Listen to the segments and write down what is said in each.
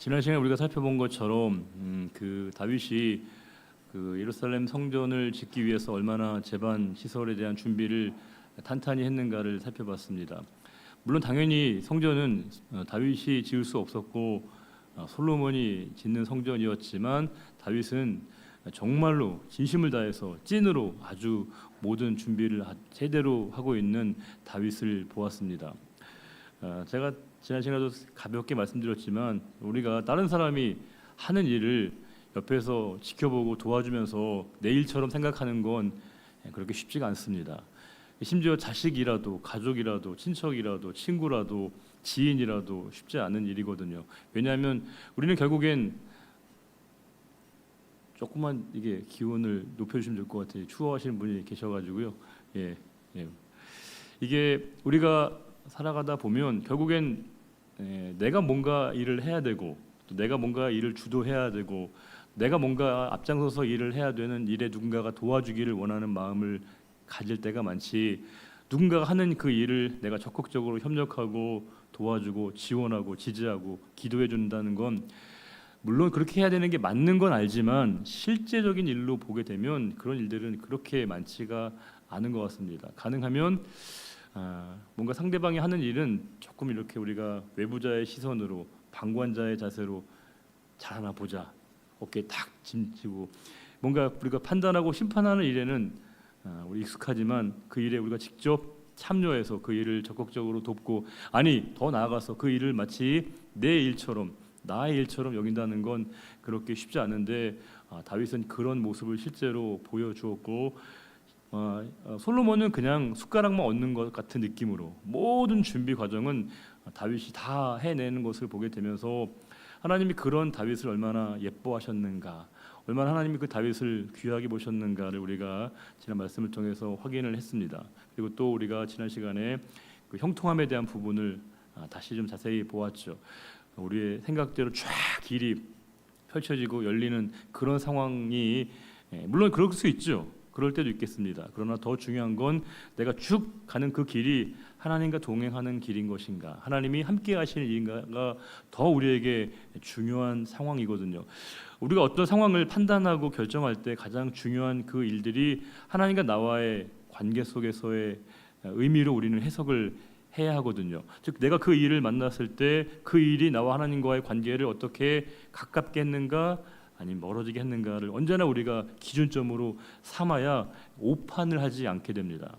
지난 시간에 우리가 살펴본 것처럼 그 다윗이 그 예루살렘 성전을 짓기 위해서 얼마나 제반 시설에 대한 준비를 탄탄히 했는가를 살펴봤습니다. 물론 당연히 성전은 다윗이 지을 수 없었고 솔로몬이 짓는 성전이었지만 다윗은 정말로 진심을 다해서 찐으로 아주 모든 준비를 제대로 하고 있는 다윗을 보았습니다. 제가 지난 시간에도 가볍게 말씀드렸지만 우리가 다른 사람이 하는 일을 옆에서 지켜보고 도와주면서 내 일처럼 생각하는 건 그렇게 쉽지가 않습니다. 심지어 자식이라도 가족이라도 친척이라도 친구라도 지인이라도 쉽지 않은 일이거든요. 왜냐하면 우리는 결국엔 조금만 이게 기온을 높여주시면 될 것 같아요. 추워하시는 분이 계셔가지고요. 예. 이게 우리가 살아가다 보면 결국엔 내가 뭔가 일을 해야 되고 또 내가 뭔가 일을 주도해야 되고 내가 뭔가 앞장서서 일을 해야 되는 일에 누군가가 도와주기를 원하는 마음을 가질 때가 많지, 누군가가 하는 그 일을 내가 적극적으로 협력하고 도와주고 지원하고 지지하고 기도해 준다는 건 물론 그렇게 해야 되는 게 맞는 건 알지만 실제적인 일로 보게 되면 그런 일들은 그렇게 많지가 않은 것 같습니다. 가능하면 뭔가 상대방이 하는 일은 조금 이렇게 우리가 외부자의 시선으로 방관자의 자세로 잘하나 보자, 어깨에 탁 짐지고 뭔가 우리가 판단하고 심판하는 일에는 우리 익숙하지만 그 일에 우리가 직접 참여해서 그 일을 적극적으로 돕고, 아니 더 나아가서 그 일을 마치 내 일처럼 나의 일처럼 여긴다는 건 그렇게 쉽지 않은데 다윗은 그런 모습을 실제로 보여주었고 솔로몬은 그냥 숟가락만 얹는 것 같은 느낌으로 모든 준비 과정은 다윗이 다 해내는 것을 보게 되면서 하나님이 그런 다윗을 얼마나 예뻐하셨는가, 얼마나 하나님이 그 다윗을 귀하게 보셨는가를 우리가 지난 말씀을 통해서 확인을 했습니다. 그리고 또 우리가 지난 시간에 그 형통함에 대한 부분을 다시 좀 자세히 보았죠. 우리의 생각대로 쫙 길이 펼쳐지고 열리는 그런 상황이 물론 그럴 수 있죠. 그럴 때도 있겠습니다. 그러나 더 중요한 건 내가 쭉 가는 그 길이 하나님과 동행하는 길인 것인가, 하나님이 함께 하시는 일인가가 더 우리에게 중요한 상황이거든요. 우리가 어떤 상황을 판단하고 결정할 때 가장 중요한 그 일들이 하나님과 나와의 관계 속에서의 의미로 우리는 해석을 해야 하거든요. 즉 내가 그 일을 만났을 때 그 일이 나와 하나님과의 관계를 어떻게 가깝게 했는가 아니면 멀어지게 했는가를 언제나 우리가 기준점으로 삼아야 오판을 하지 않게 됩니다.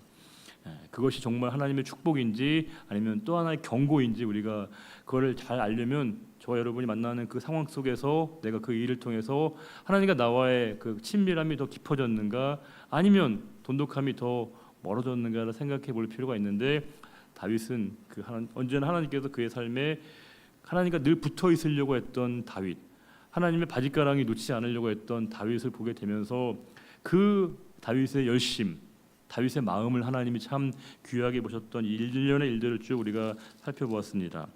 그것이 정말 하나님의 축복인지 아니면 또 하나의 경고인지 우리가 그거를 잘 알려면 저와 여러분이 만나는 그 상황 속에서 내가 그 일을 통해서 하나님과 나와의 그 친밀함이 더 깊어졌는가 아니면 돈독함이 더 멀어졌는가를 생각해 볼 필요가 있는데, 다윗은 언제나 하나님께서 그의 삶에 하나님과 늘 붙어 있으려고 했던 다윗, 하나님의 바짓가랑이 놓치지 않으려고 했던 다윗을 보게 되면서 그 다윗의 열심, 다윗의 마음을 하나님이 참 귀하게 보셨던 일련의 일들을 쭉 우리가 살펴보았습니다.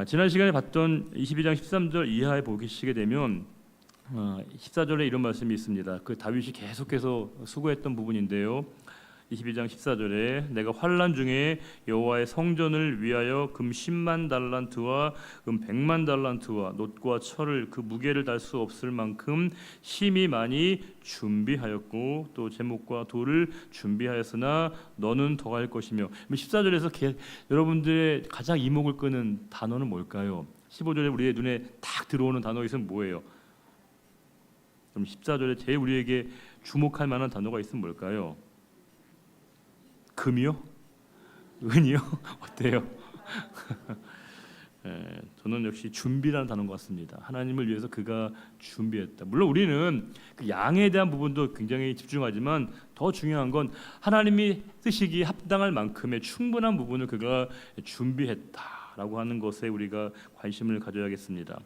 지난 시간에 봤던 22장 13절 이하에 보시게 되면 14절에 이런 말씀이 있습니다. 그 다윗이 계속해서 수고했던 부분인데요. 22장 14절에 내가 환난 중에 여호와의 성전을 위하여 금 10만 달란트와 금 100만 달란트와 놋과 철을 그 무게를 달 수 없을 만큼 심히 많이 준비하였고 또 제목과 돌을 준비하였으나 너는 더할 것이며. 14절에서 여러분들의 가장 이목을 끄는 단어는 뭘까요? 15절에 우리의 눈에 딱 들어오는 단어 있으면 뭐예요? 그럼 14절에 제일 우리에게 주목할 만한 단어가 있으면 뭘까요? 금이요? 은이요? 어때요? 저는 역시 준비라는 단어인 것 같습니다. 하나님을 위해서 그가 준비했다. 물론 우리는 그 양에 대한 부분도 굉장히 집중하지만 더 중요한 건 하나님이 쓰시기에 합당할 만큼의 충분한 부분을 그가 준비했다라고 하는 것에 우리가 관심을 가져야겠습니다.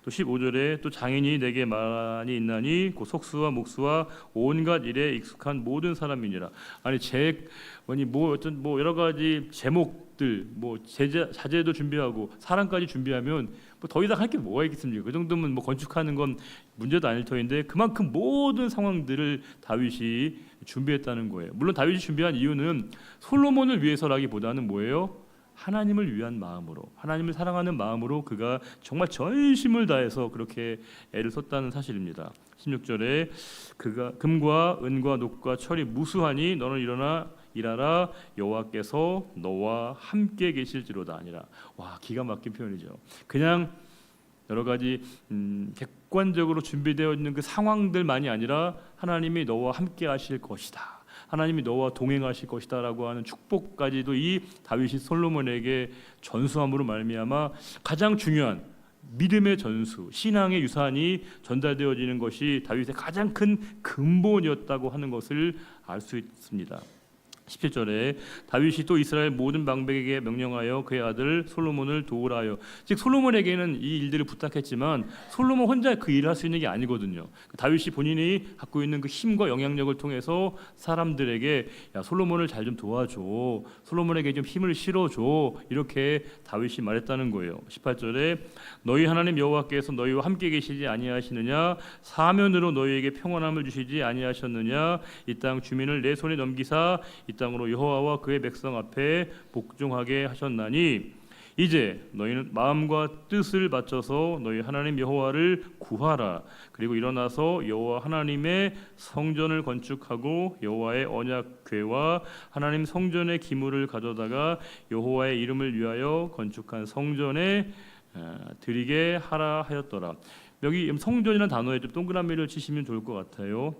또 15절에 또 장인이 내게 많이 있나니 그 속수와 목수와 온갖 일에 익숙한 모든 사람이니라. 아니 어떤 여러 가지 제목들 자재도 준비하고 사람까지 준비하면 더 이상 할 게 뭐가 있겠습니까? 그 정도면 건축하는 건 문제도 아닐 터인데 그만큼 모든 상황들을 다윗이 준비했다는 거예요. 물론 다윗이 준비한 이유는 솔로몬을 위해서라기보다는 뭐예요? 하나님을 위한 마음으로, 하나님을 사랑하는 마음으로 그가 정말 전심을 다해서 그렇게 애를 썼다는 사실입니다. 16절에 그가 금과 은과 녹과 철이 무수하니 너는 일어나 일하라 여호와께서 너와 함께 계실지로다 아니라. 와, 기가 막힌 표현이죠. 그냥 여러 가지 객관적으로 준비되어 있는 그 상황들만이 아니라 하나님이 너와 함께 하실 것이다, 하나님이 너와 동행하실 것이다 라고 하는 축복까지도 이 다윗이 솔로몬에게 전수함으로 말미암아 가장 중요한 믿음의 전수, 신앙의 유산이 전달되어지는 것이 다윗의 가장 큰 근본이었다고 하는 것을 알 수 있습니다. 17절에 다윗이 또 이스라엘 모든 방백에게 명령하여 그의 아들 솔로몬을 도우라 하여. 즉 솔로몬에게는 이 일들을 부탁했지만 솔로몬 혼자 그 일을 할 수 있는 게 아니거든요. 다윗이 본인이 갖고 있는 그 힘과 영향력을 통해서 사람들에게 야, 솔로몬을 잘 좀 도와줘, 솔로몬에게 좀 힘을 실어줘, 이렇게 다윗이 말했다는 거예요. 18절에 너희 하나님 여호와께서 너희와 함께 계시지 아니하시느냐, 사면으로 너희에게 평안함을 주시지 아니하셨느냐, 이 땅 주민을 내 손에 넘기사 이 땅으로 여호와와 그의 백성 앞에 복종하게 하셨나니 이제 너희는 마음과 뜻을 바쳐서 너희 하나님 여호와를 구하라. 그리고 일어나서 여호와 하나님의 성전을 건축하고 여호와의 언약궤와 하나님 성전의 기물을 가져다가 여호와의 이름을 위하여 건축한 성전에 드리게 하라 하였더라. 여기 성전이라는 단어에 좀 동그라미를 치시면 좋을 것 같아요.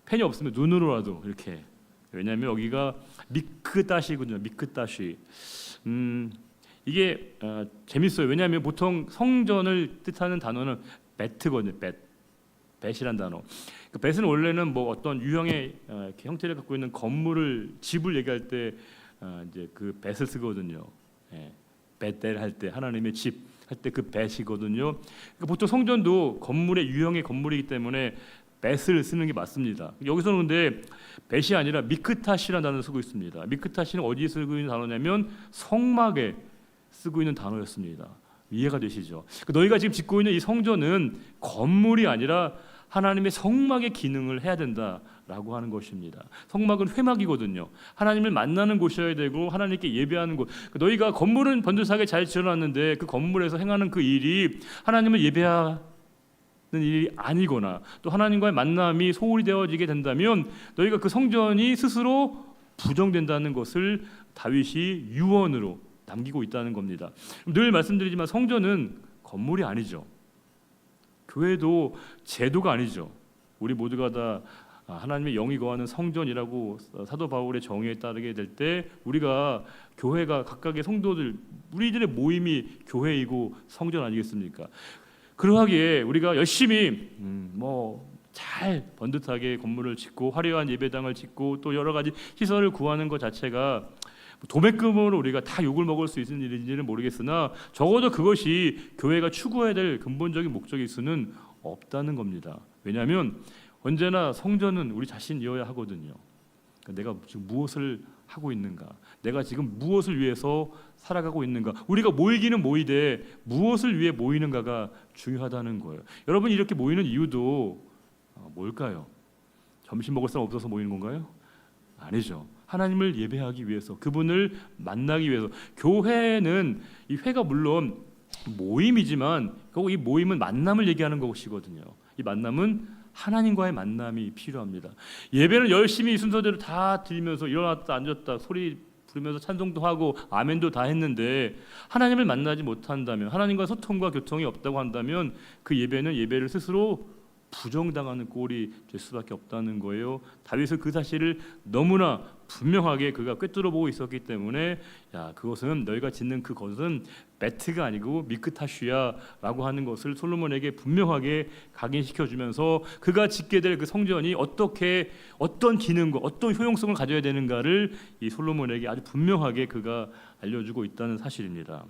펜이 없으면 눈으로라도 이렇게. 왜냐하면 여기가 미크다시군요. 미크다시. 이게 재밌어요. 왜냐하면 보통 성전을 뜻하는 단어는 베트거든요. 벳이란 단어. 그 벳은 원래는 뭐 어떤 유형의 형태를 갖고 있는 건물을, 집을 얘기할 때 이제 그 벳을 쓰거든요. 벳델 할 때, 하나님의 집 할 때 그 벳이거든요. 그러니까 보통 성전도 건물의 유형의 건물이기 때문에 벳을 쓰는 게 맞습니다. 여기서는 근데 벳이 아니라 미크타시라는 단어를 쓰고 있습니다. 미크타시는 어디에 쓰고 있는 단어냐면 성막에 쓰고 있는 단어였습니다. 이해가 되시죠? 너희가 지금 짓고 있는 이 성전은 건물이 아니라 하나님의 성막의 기능을 해야 된다라고 하는 것입니다. 성막은 회막이거든요. 하나님을 만나는 곳이어야 되고 하나님께 예배하는 곳. 너희가 건물은 번듯하게 잘 지어놨는데 그 건물에서 행하는 그 일이 하나님을 예배하는 일이 아니거나 또 하나님과의 만남이 소홀히 되어지게 된다면 너희가 그 성전이 스스로 부정된다는 것을 다윗이 유언으로 남기고 있다는 겁니다. 늘 말씀드리지만 성전은 건물이 아니죠. 교회도 제도가 아니죠. 우리 모두가 다 하나님의 영이 거하는 성전이라고 사도 바울의 정의에 따르게 될 때 우리가 교회가 각각의 성도들, 우리들의 모임이 교회이고 성전 아니겠습니까? 그러하기에 우리가 열심히 잘 번듯하게 건물을 짓고 화려한 예배당을 짓고 또 여러 가지 시설을 구하는 것 자체가 도매금으로 우리가 다 욕을 먹을 수 있는 일인지는 모르겠으나 적어도 그것이 교회가 추구해야 될 근본적인 목적일 수는 없다는 겁니다. 왜냐하면 언제나 성전은 우리 자신이어야 하거든요. 내가 지금 무엇을 하고 있는가, 내가 지금 무엇을 위해서 살아가고 있는가, 우리가 모이기는 모이되 무엇을 위해 모이는가가 중요하다는 거예요. 여러분 이렇게 모이는 이유도 뭘까요? 점심 먹을 사람 없어서 모이는 건가요? 아니죠. 하나님을 예배하기 위해서, 그분을 만나기 위해서. 교회는 이 회가 물론 모임이지만 이 모임은 만남을 얘기하는 것이거든요. 이 만남은 하나님과의 만남이 필요합니다. 예배는 열심히 순서대로 다 드리면서 일어났다 앉았다 소리 부르면서 찬송도 하고 아멘도 다 했는데 하나님을 만나지 못한다면, 하나님과 소통과 교통이 없다고 한다면 그 예배는 예배를 스스로 부정당하는 꼴이 될 수밖에 없다는 거예요. 다윗은 그 사실을 너무나 분명하게 그가 꿰뚫어보고 있었기 때문에 그것은 너희가 짓는 그것은 베트가 아니고 미크타슈야라고 하는 것을 솔로몬에게 분명하게 각인시켜주면서 그가 짓게 될 그 성전이 어떤 기능과 어떤 효용성을 가져야 되는가를 이 솔로몬에게 아주 분명하게 그가 알려주고 있다는 사실입니다.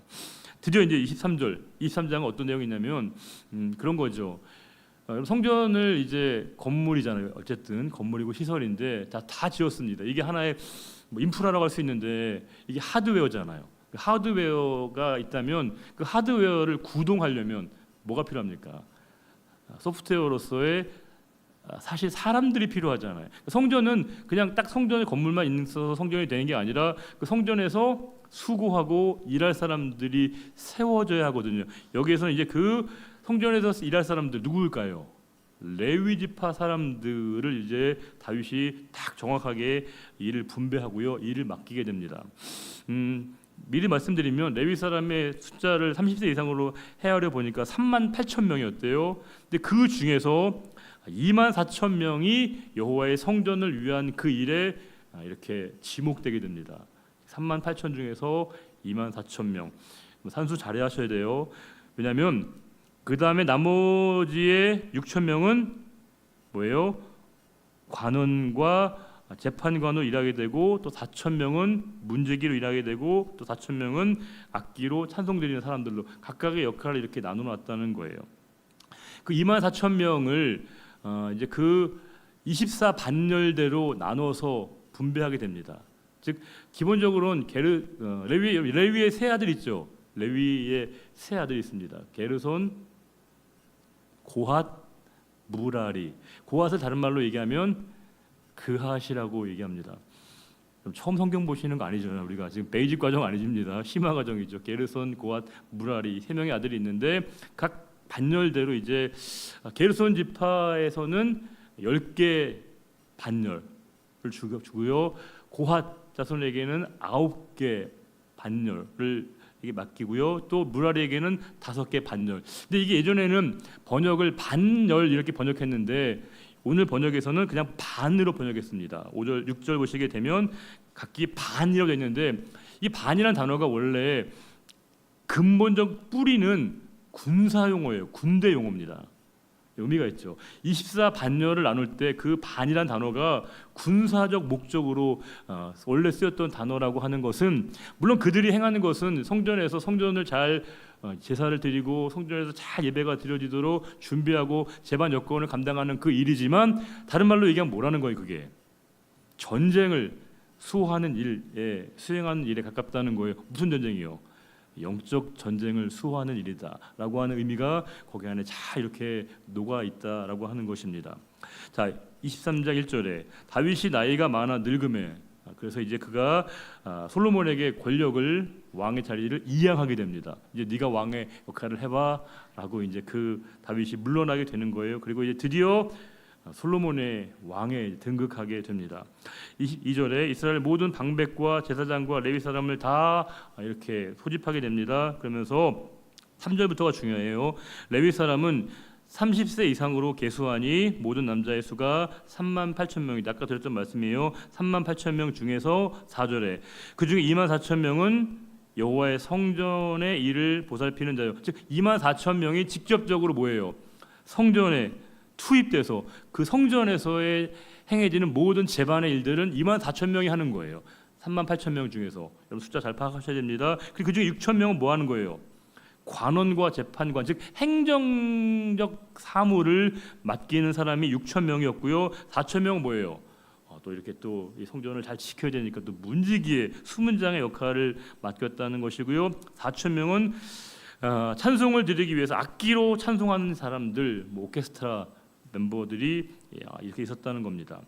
드디어 이제 23장은 어떤 내용이 있냐면 그런 거죠. 성전을 이제 건물이잖아요. 어쨌든 건물이고 시설인데 다 지었습니다. 이게 하나의 인프라라고 할 수 있는데 이게 하드웨어잖아요. 하드웨어가 있다면 그 하드웨어를 구동하려면 뭐가 필요합니까? 소프트웨어로서의 사실 사람들이 필요하잖아요. 성전은 그냥 딱 성전의 건물만 있어서 성전이 되는 게 아니라 그 성전에서 수고하고 일할 사람들이 세워져야 하거든요. 여기에서는 이제 그 성전에서 일할 사람들 누구일까요? 레위 지파 사람들을 이제 다윗이 딱 정확하게 일을 분배하고요, 일을 맡기게 됩니다. 미리 말씀드리면 레위 사람의 숫자를 30세 이상으로 헤아려 보니까 3만 8천 명이었대요. 근데 그 중에서 2만 4천 명이 여호와의 성전을 위한 그 일에 이렇게 지목되게 됩니다. 3만 8천 중에서 2만 4천 명. 산수 잘하셔야 돼요. 왜냐하면 그 다음에 나머지의 6천 명은 뭐예요? 관원과 재판관으로 일하게 되고, 또 4천 명은 문제기로 일하게 되고, 또 4천 명은 악기로 찬송 드리는 사람들로 각각의 역할을 이렇게 나눠놨다는 거예요. 그 2만 4천 명을 이제 그 24반열대로 나눠서 분배하게 됩니다. 즉 기본적으로는 레위의 세 아들 있죠. 레위의 세 아들이 있습니다. 게르손, 고핫, 무라리. 고핫을 다른 말로 얘기하면 그핫이라고 얘기합니다. 처음 성경 보시는 거 아니잖아요. 우리가 지금 베이직 과정 아니십니다. 심화 과정이죠. 게르손, 고핫, 무라리 세 명의 아들이 있는데 각 반열대로 이제 게르손 지파에서는 10개 반열을 주고요. 고핫 자손에게는 9개 반열을 이게 맡기고요. 또 무라리에게는 5개 반열. 근데 이게 예전에는 번역을 반열 이렇게 번역했는데 오늘 번역에서는 그냥 반으로 번역했습니다. 5절, 6절 보시게 되면 각기 반이라고 되어 있는데 이 반이라는 단어가 원래 근본적 뿌리는 군사 용어예요. 군대 용어입니다. 의미가 있죠. 24반열을 나눌 때 그 반이란 단어가 군사적 목적으로 원래 쓰였던 단어라고 하는 것은, 물론 그들이 행하는 것은 성전에서 성전을 잘 제사를 드리고 성전에서 잘 예배가 드려지도록 준비하고 제반 여건을 감당하는 그 일이지만, 다른 말로 얘기하면 뭐라는 거예요? 그게 전쟁을 수호하는 일에, 수행하는 일에 가깝다는 거예요. 무슨 전쟁이요? 영적 전쟁을 수호하는 일이다라고 하는 의미가 거기 안에 잘 이렇게 녹아 있다라고 하는 것입니다. 자, 23장 1절에 다윗이 나이가 많아 늙음에, 그래서 이제 그가 솔로몬에게 권력을, 왕의 자리를 이양하게 됩니다. 이제 네가 왕의 역할을 해봐라고 이제 그 다윗이 물러나게 되는 거예요. 그리고 이제 드디어 솔로몬의 왕에 등극하게 됩니다. 2절에 이스라엘 모든 방백과 제사장과 레위 사람을 다 이렇게 소집하게 됩니다. 그러면서 3절부터가 중요해요. 레위 사람은 30세 이상으로 계수하니 모든 남자의 수가 3만 8천 명이다. 아까 드렸던 말씀이에요. 3만 8천 명 중에서 4절에 그 중에 2만 4천 명은 여호와의 성전의 일을 보살피는 자요. 즉 2만 4천 명이 직접적으로 뭐예요? 성전에 투입돼서 그 성전에서의 행해지는 모든 제반의 일들은 2만 4천 명이 하는 거예요. 3만 8천 명 중에서. 여러분 숫자 잘 파악하셔야 됩니다. 그리고 그 중에 6천 명은 뭐 하는 거예요? 관원과 재판관, 즉 행정적 사무를 맡기는 사람이 6천 명이었고요. 4천 명은 뭐예요? 또 이렇게 또 이 성전을 잘 지켜야 되니까 또 문지기의 수문장의 역할을 맡겼다는 것이고요. 4천 명은 찬송을 드리기 위해서 악기로 찬송하는 사람들, 뭐 오케스트라 멤버들이 이렇게 있었다는 겁니다.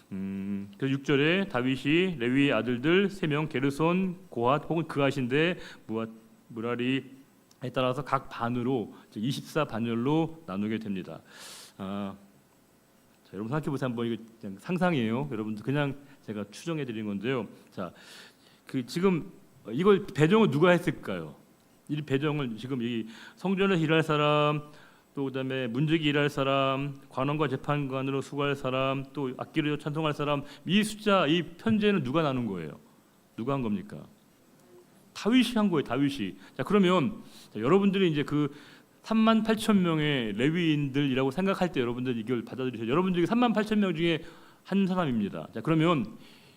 그래서 6절에 다윗이 레위의 아들들 3명, 게르손, 고핫 혹은 그핫인데 무라리에 따라서 각 반으로 24반열로 나누게 됩니다. 자, 여러분 생각해 보세요. 한번 이거 그냥 상상이에요. 여러분들 그냥 제가 추정해 드린 건데요. 자, 그 지금 이걸 배정을 누가 했을까요? 이 배정을 지금 이 성전에서 일할 사람, 또 그다음에 문지기 일할 사람, 관원과 재판관으로 수고할 사람, 또 악기로 찬송할 사람, 이 숫자, 이 편제는 누가 나눈 거예요? 누가 한 겁니까? 다윗이 한 거예요. 다윗이. 자, 그러면 여러분들이 이제 그 3만 8천 명의 레위인들이라고 생각할 때 여러분들 이걸 받아들이셔요. 여러분들이 3만 8천 명 중에 한 사람입니다. 자, 그러면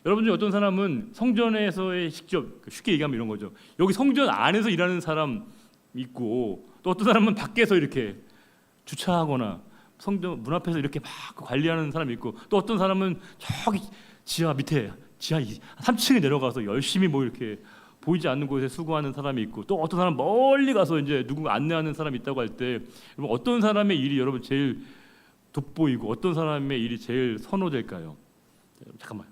여러분 중 어떤 사람은 성전에서의 직접, 쉽게 얘기하면 이런 거죠. 여기 성전 안에서 일하는 사람 있고, 또 어떤 사람은 밖에서 이렇게 주차하거나 성전 문 앞에서 이렇게 막 관리하는 사람이 있고, 또 어떤 사람은 저기 지하 밑에 지하 3층에 내려가서 열심히 뭐 이렇게 보이지 않는 곳에 수고하는 사람이 있고, 또 어떤 사람 멀리 가서 이제 누군가 안내하는 사람이 있다고 할 때, 여러분 어떤 사람의 일이 여러분 제일 돋보이고 어떤 사람의 일이 제일 선호될까요? 잠깐만,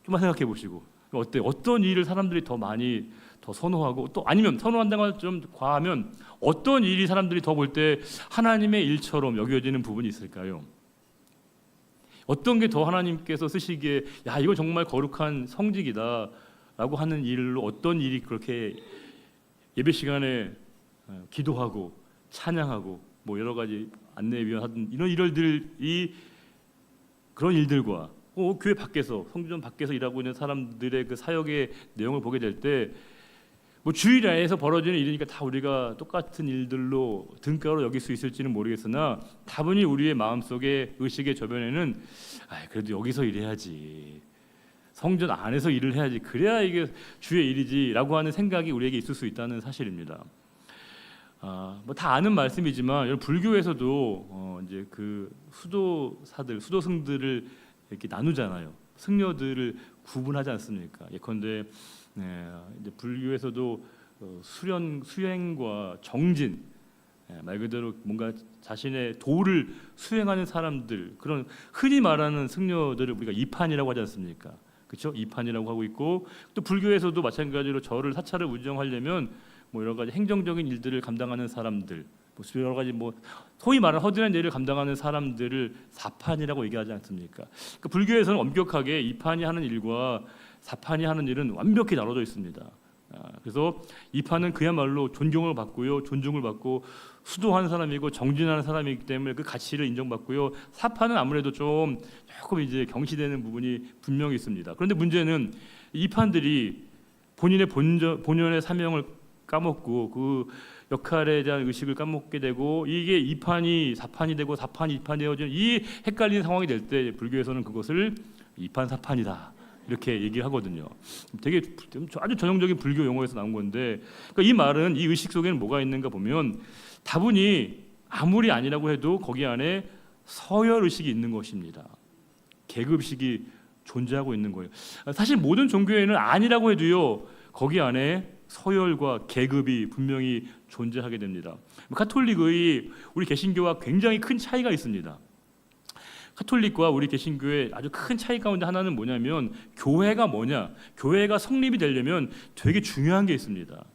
좀만 생각해 보시고 어때? 어떤 일을 사람들이 더 많이 더 선호하고 또 아니면 선호한다고 좀 과하면 어떤 일이 사람들이 더 볼 때 하나님의 일처럼 여겨지는 부분이 있을까요? 어떤 게 더 하나님께서 쓰시기에 야 이거 정말 거룩한 성직이다라고 하는 일로 어떤 일이 그렇게 예배 시간에 기도하고 찬양하고 뭐 여러 가지 안내 위원하던 이런 일들이 그런 일들과 교회 밖에서 성전 밖에서 일하고 있는 사람들의 그 사역의 내용을 보게 될 때 뭐 주일 안에서 벌어지는 일이니까 다 우리가 똑같은 일들로 등가로 여길 수 있을지는 모르겠으나 다분히 우리의 마음속에 의식의 저변에는 그래도 여기서 일해야지 성전 안에서 일을 해야지 그래야 이게 주의 일이지라고 하는 생각이 우리에게 있을 수 있다는 사실입니다. 뭐 다 아는 말씀이지만 여러분 불교에서도 이제 그 수도승들을 이렇게 나누잖아요. 승려들을 구분하지 않습니까? 예컨대 이제 불교에서도 수행과 정진, 말 그대로 뭔가 자신의 도를 수행하는 사람들, 그런 흔히 말하는 승려들을 우리가 이판이라고 하지 않습니까? 그렇죠? 이판이라고 하고 있고 또 불교에서도 마찬가지로 절을 사찰을 운영하려면 뭐 여러 가지 행정적인 일들을 감당하는 사람들, 뭐 여러 가지 뭐 소위 말하는 허드렛 일을 감당하는 사람들을 사판이라고 얘기하지 않습니까? 그러니까 불교에서는 엄격하게 이판이 하는 일과 사판이 하는 일은 완벽히 나눠져 있습니다. 그래서 이판은 그야말로 존경을 받고요, 존중을 받고 수도하는 사람이고 정진하는 사람이기 때문에 그 가치를 인정받고요. 사판은 아무래도 조금 이제 경시되는 부분이 분명히 있습니다. 그런데 문제는 이판들이 본인의 본연의 사명을 까먹고 그 역할에 대한 의식을 까먹게 되고 이게 이판이 사판이 되고 사판이 이판이 되어지는 이 헷갈리는 상황이 될 때 불교에서는 그것을 이판 사판이다 이렇게 얘기를 하거든요. 되게 아주 전형적인 불교 용어에서 나온 건데 그러니까 이 말은 이 의식 속에는 뭐가 있는가 보면 다분히 아무리 아니라고 해도 거기 안에 서열 의식이 있는 것입니다. 계급식이 존재하고 있는 거예요. 사실 모든 종교에는 아니라고 해도요 거기 안에 서열과 계급이 분명히 존재하게 됩니다. 가톨릭의 우리 개신교와 굉장히 큰 차이가 있습니다. 가톨릭과 우리 개신교의 아주 큰 차이 가운데 하나는 뭐냐면 교회가 뭐냐? 교회가 성립이 되려면 되게 중요한 게 있습니다.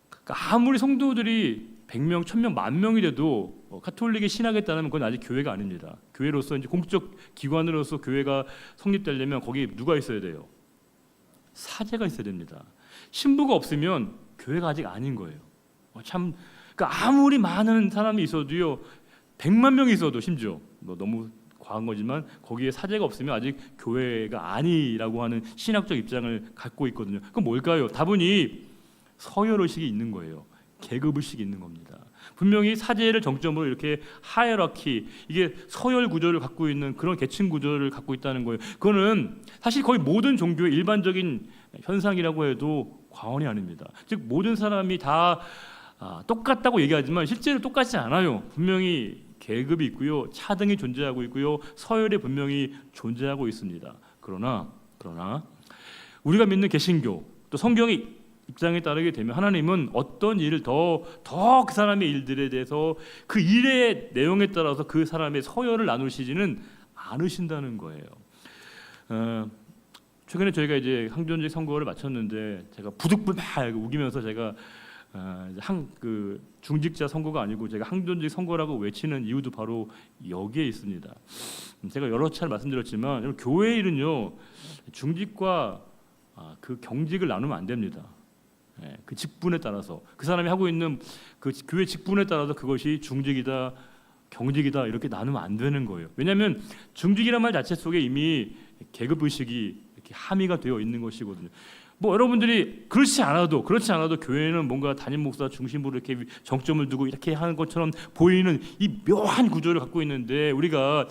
그러니까 아무리 성도들이 100명, 1000명, 10,000명이 돼도 가톨릭의 신학에 따르면 그건 아직 교회가 아닙니다. 교회로서 이제 공적 기관으로서 교회가 성립되려면 거기 누가 있어야 돼요? 사제가 있어야 됩니다. 신부가 없으면 교회가 아직 아닌 거예요. 참, 그러니까 아무리 많은 사람이 있어도요, 100만 명이 있어도 심지어 너무 과한 거지만 거기에 사제가 없으면 아직 교회가 아니라고 하는 신학적 입장을 갖고 있거든요. 그럼 뭘까요? 다분히 서열 의식이 있는 거예요. 계급 의식이 있는 겁니다. 분명히 사제를 정점으로 이렇게 하이어라키 이게 서열 구조를 갖고 있는 그런 계층 구조를 갖고 있다는 거예요. 그거는 사실 거의 모든 종교의 일반적인 현상이라고 해도 과언이 아닙니다. 즉 모든 사람이 다 똑같다고 얘기하지만 실제로 똑같지 않아요. 분명히 계급이 있고요, 차등이 존재하고 있고요, 서열이 분명히 존재하고 있습니다. 그러나 우리가 믿는 개신교 또 성경의 입장에 따르게 되면 하나님은 어떤 일을 더 그 사람의 일들에 대해서 그 일의 내용에 따라서 그 사람의 서열을 나누시지는 않으신다는 거예요. 최근에 저희가 이제 항존직 선거를 마쳤는데 제가 부득불 막 우기면서 제가 그 중직자 선거가 아니고 제가 항존직 선거라고 외치는 이유도 바로 여기에 있습니다. 제가 여러 차례 말씀드렸지만 교회 일은요 중직과 그 경직을 나누면 안 됩니다. 그 직분에 따라서 그 사람이 하고 있는 그 교회 직분에 따라서 그것이 중직이다 경직이다 이렇게 나누면 안 되는 거예요. 왜냐하면 중직이란 말 자체 속에 이미 계급 의식이 이렇게 함의가 되어 있는 것이거든요. 뭐 여러분들이 그렇지 않아도 교회는 뭔가 담임 목사 중심으로 이렇게 정점을 두고 이렇게 하는 것처럼 보이는 이 묘한 구조를 갖고 있는데 우리가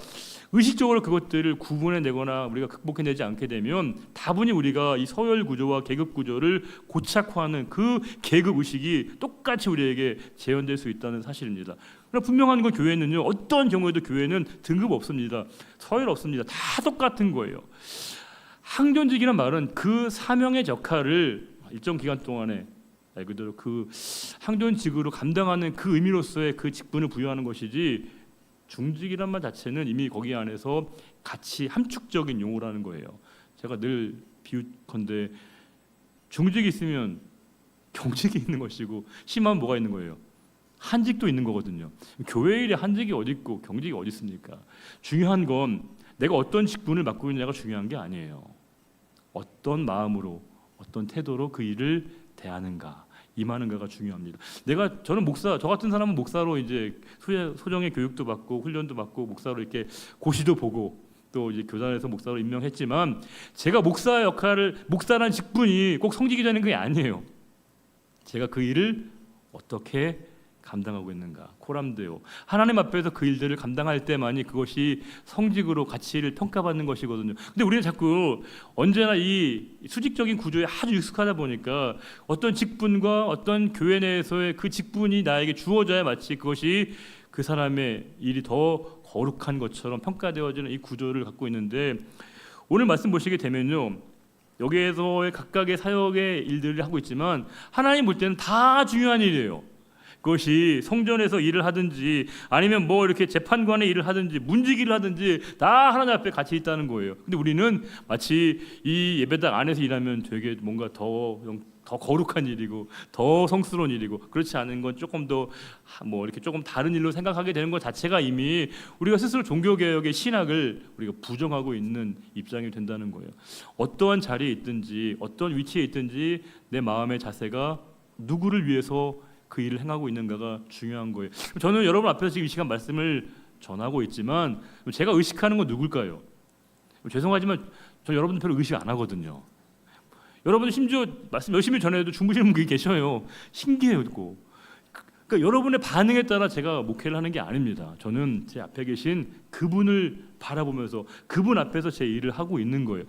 의식적으로 그것들을 구분해내거나 우리가 극복해내지 않게 되면 다분히 우리가 이 서열 구조와 계급 구조를 고착화하는 그 계급 의식이 똑같이 우리에게 재현될 수 있다는 사실입니다. 그러나 분명한 건 교회는요 어떤 경우에도 교회는 등급 없습니다. 서열 없습니다. 다 똑같은 거예요. 항존직이란 말은 그 사명의 역할을 일정 기간 동안에 말 그대로 그 항존직으로 감당하는 그 의미로서의 그 직분을 부여하는 것이지 중직이란 말 자체는 이미 거기 안에서 같이 함축적인 용어라는 거예요. 제가 늘 비유컨대 중직이 있으면 경직이 있는 것이고 심하면 뭐가 있는 거예요? 한직도 있는 거거든요. 교회 일에 한직이 어디 있고 경직이 어디 있습니까? 중요한 건 내가 어떤 직분을 맡고 있느냐가 중요한 게 아니에요. 어떤 마음으로 어떤 태도로 그 일을 대하는가 임하는가가 중요합니다. 저는 목사, 저 같은 사람은 목사로 이제 소정의 교육도 받고 훈련도 받고 목사로 이렇게 고시도 보고 또 이제 교단에서 목사로 임명했지만 제가 목사 역할을 목사라는 직분이 꼭 성직이 되는 게 아니에요. 제가 그 일을 어떻게 감당하고 있는가, 코람데오 하나님 앞에서 그 일들을 감당할 때만이 그것이 성직으로 가치를 평가받는 것이거든요. 근데 우리는 자꾸 언제나 이 수직적인 구조에 아주 익숙하다 보니까 어떤 직분과 어떤 교회 내에서의 그 직분이 나에게 주어져야 마치 그것이 그 사람의 일이 더 거룩한 것처럼 평가되어지는 이 구조를 갖고 있는데, 오늘 말씀 보시게 되면요, 여기에서의 각각의 사역의 일들을 하고 있지만 하나님 볼 때는 다 중요한 일이에요. 그것이 성전에서 일을 하든지 아니면 뭐 이렇게 재판관의 일을 하든지 문지기를 하든지 다 하나님 앞에 같이 있다는 거예요. 근데 우리는 마치 이 예배당 안에서 일하면 되게 뭔가 더 거룩한 일이고 더 성스러운 일이고, 그렇지 않은 건 조금 더 뭐 이렇게 조금 다른 일로 생각하게 되는 것 자체가 이미 우리가 스스로 종교개혁의 신학을 우리가 부정하고 있는 입장이 된다는 거예요. 어떠한 자리에 있든지 어떤 위치에 있든지 내 마음의 자세가 누구를 위해서 그 일을 행하고 있는가가 중요한 거예요. 저는 여러분 앞에서 지금 이 시간 말씀을 전하고 있지만 제가 의식하는 건 누굴까요? 죄송하지만 저 여러분들 별로 의식 안 하거든요. 여러분들 심지어 말씀 열심히 전해도 주무시는 분이 계셔요. 신기해요. 그러니까 여러분의 반응에 따라 제가 목회를 하는 게 아닙니다. 저는 제 앞에 계신 그분을 바라보면서 그분 앞에서 제 일을 하고 있는 거예요.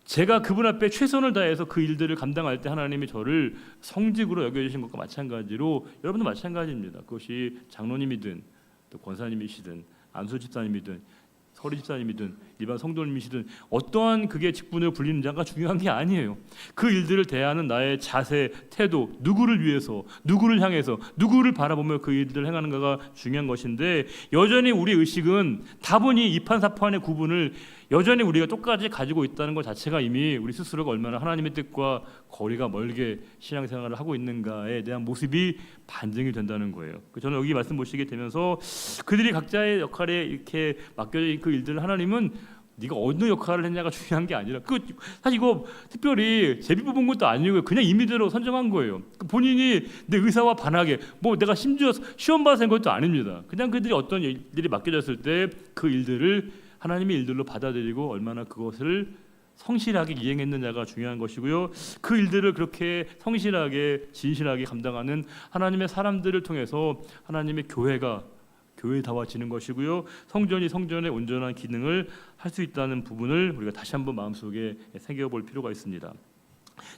제가 그분 앞에 최선을 다해서 그 일들을 감당할 때 하나님이 저를 성직으로 여겨주신 것과 마찬가지로 여러분도 마찬가지입니다. 그것이 장로님이든 또 권사님이시든 안수 집사님이든 서리 집사님이든 일반 성도님이시든 어떠한 그게 직분을 불리는 자가 중요한 게 아니에요. 그 일들을 대하는 나의 자세, 태도, 누구를 위해서, 누구를 향해서, 누구를 바라보며 그 일들을 행하는가가 중요한 것인데, 여전히 우리 의식은 다분히 이판사판의 구분을 여전히 우리가 똑같이 가지고 있다는 것 자체가 이미 우리 스스로가 얼마나 하나님의 뜻과 거리가 멀게 신앙생활을 하고 있는가에 대한 모습이 반증이 된다는 거예요. 저는 여기 말씀 보시게 되면서 그들이 각자의 역할에 이렇게 맡겨진 그 일들을 하나님은 네가 어느 역할을 했냐가 중요한 게 아니라, 사실 이거 특별히 제비 뽑은 것도 아니고 그냥 임의대로 선정한 거예요. 본인이 내 의사와 반하게 뭐 내가 심지어 시험 봐서 한 것도 아닙니다. 그냥 그들이 어떤 일들이 맡겨졌을 때 그 일들을 하나님의 일들로 받아들이고 얼마나 그것을 성실하게 이행했느냐가 중요한 것이고요. 그 일들을 그렇게 성실하게 진실하게 감당하는 하나님의 사람들을 통해서 하나님의 교회가 교회다워지는 것이고요. 성전이 성전의 온전한 기능을 할 수 있다는 부분을 우리가 다시 한번 마음속에 새겨볼 필요가 있습니다.